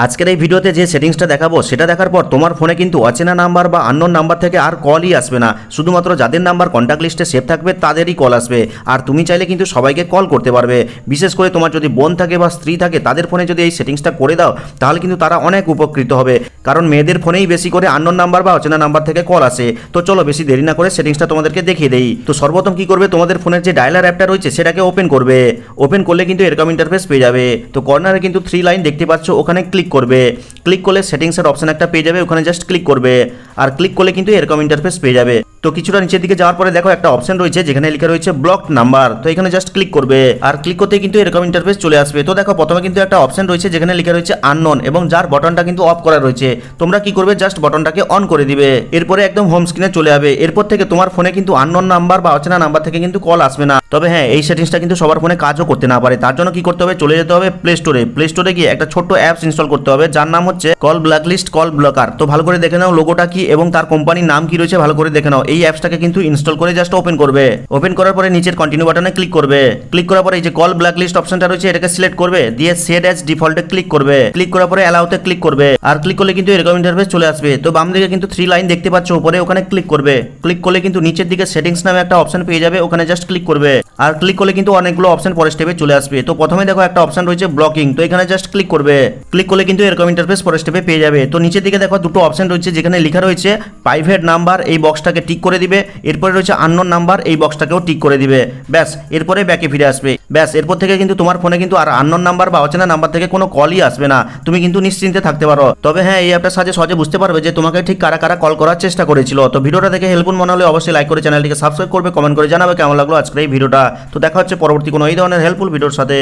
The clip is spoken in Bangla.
আজকের এই ভিডিওতে যে সেটিংসটা দেখাবো সেটা দেখার পর তোমার ফোনে কিন্তু অচেনা নাম্বার বা আননোন নাম্বার থেকে আর কলই আসবে না। শুধুমাত্র যাদের নাম্বার কন্ট্যাক্ট লিস্টে সেভ থাকবে তাদেরই কল আসবে। আর তুমি চাইলে কিন্তু সবাইকে কল করতে পারবে। বিশেষ করে তোমার যদি বোন থাকে বা স্ত্রী থাকে তাদের ফোনে যদি এই সেটিংসটা করে দাও তাহলে কিন্তু তারা অনেক উপকৃত হবে। কারণ মেয়েদের ফোনেই বেশি করে আননোন নাম্বার বা অচেনা নাম্বার থেকে কল আসে। তো চলো বেশি দেরি না করে সেটিংসটা তোমাদেরকে দেখিয়ে দেই। তো সর্বপ্রথম কি করবে, তোমাদের ফোনের যে ডায়ালার অ্যাপটা রয়েছে সেটাকে ওপেন করবে। ওপেন করলে কিন্তু এরকম ইন্টারফেস পেয়ে যাবে। তো কর্নারে কিন্তু 3 লাইন দেখতে পাচ্ছ, ওখানে ক্লিক করবে। ক্লিক করলে সেটিংসের অপশন একটা পেয়ে যাবে, ওখানে জাস্ট ক্লিক করবে। আর ক্লিক করলে কিন্তু এরকম ইন্টারফেস পেয়ে যাবে। তো কিছুটা নিচের দিকে যাওয়ার পরে দেখো একটা অপশন রয়েছে যেখানে লেখা রয়েছে ব্লক নাম্বার। তো এখানে জাস্ট ক্লিক করবে। আর ক্লিক করতে কিন্তু এরকম ইন্টারফেস চলে আসবে। তো দেখো প্রথমে কিন্তু একটা অপশন রয়েছে যেখানে লেখা রয়েছে আননোন এবং যার বটনটা কিন্তু অফ করা রয়েছে। তোমরা কি করবে, জাস্ট বটনটাকে অন করে দিবে। এরপরে একদম হোম স্ক্রিনে চলে যাবে। এরপর থেকে তোমার ফোনে কিন্তু আননোন নাম্বার বা অচেনা নাম্বার থেকে কিন্তু কল আসবে না। তবে হ্যাঁ, এই সেটিংসটা কিন্তু সবার ফোনে কাজও করতে না পারে। তার জন্য কি করতে হবে, চলে যেতে হবে প্লে স্টোরে। প্লে স্টোরে গিয়ে একটা ছোট্ট অ্যাপস ইনস্টল করতে হবে যার নাম হচ্ছে কল ব্ল্যাকলিস্ট কল ব্লকার। তো ভালো করে দেখে নাও লোগোটা কি এবং তার কোম্পানির নাম কি রয়েছে ভালো করে দেখে নাও। এই অ্যাপসটাকে কিন্তু ইনস্টল করে জাস্ট ওপেন করবে। ওপেন করার পরে নিচের কন্টিনিউ বাটনে ক্লিক করবে। ক্লিক করার পরে এই যে কল ব্ল্যাকলিস্ট অপশনটা রয়েছে এটাকে সিলেক্ট করবে, দিয়ে সেট অ্যাজ ডিফল্টে ক্লিক করবে। ক্লিক করার পরে অ্যালাউতে ক্লিক করবে। আর ক্লিক করলে কিন্তু এরকম ইন্টারফেস চলে আসবে। তো বাম দিকে কিন্তু 3 লাইন দেখতে পাচ্ছ উপরে, ওখানে ক্লিক করবে। ক্লিক করলে কিন্তু নিচের দিকে সেটিংস নামে একটা অপশন পেয়ে যাবে, ওখানে জাস্ট ক্লিক করবে। আর ক্লিক করলে কিন্তু অনেকগুলো অপশন পরের স্টেপে চলে আসবে। তো প্রথমে দেখো একটা অপশন রয়েছে ব্লকিং, তো এখানে জাস্ট ক্লিক করবে। ক্লিক করলে কিন্তু এরকম ইন্টারফেস পরের স্টেপে পেয়ে যাবে। তো নিচের দিকে দেখো দুটো অপশন রয়েছে যেখানে লেখা রয়েছে প্রাইভেট নাম্বার, এই বক্সটাকে টিক করে দিবে। এরপরে রয়েছে আননোন নাম্বার, এই বক্সটাকেও টিক করে দিবে। ব্যাস, এরপরে ব্যাকে ফিরে আসবে। ব্যাস, এরপর থেকে কিন্তু তোমার ফোনে কিন্তু আর আননোন নাম্বার বা অচেনা নাম্বার থেকে কোনো কলই আসবে না। তুমি কিন্তু নিশ্চিন্তে থাকতে পারো। তবে হ্যাঁ, এই অ্যাপটার সাহায্যে সহজে বুঝতে পারবে যে তোমাকে ঠিক কারা কারা কল করার চেষ্টা করেছিল। তো ভিডিওটা দেখে হেল্পফুল মনে হলে অবশ্যই লাইক করে চ্যানেলটিকে সাবস্ক্রাইব করবে, কমেন্ট করে জানাবে কেমন লাগলো আজকের এই ভিডিওটা। তো দেখা হচ্ছে পরবর্তী কোনো এই ধরনের হেল্পফুল ভিডিওর সাথে।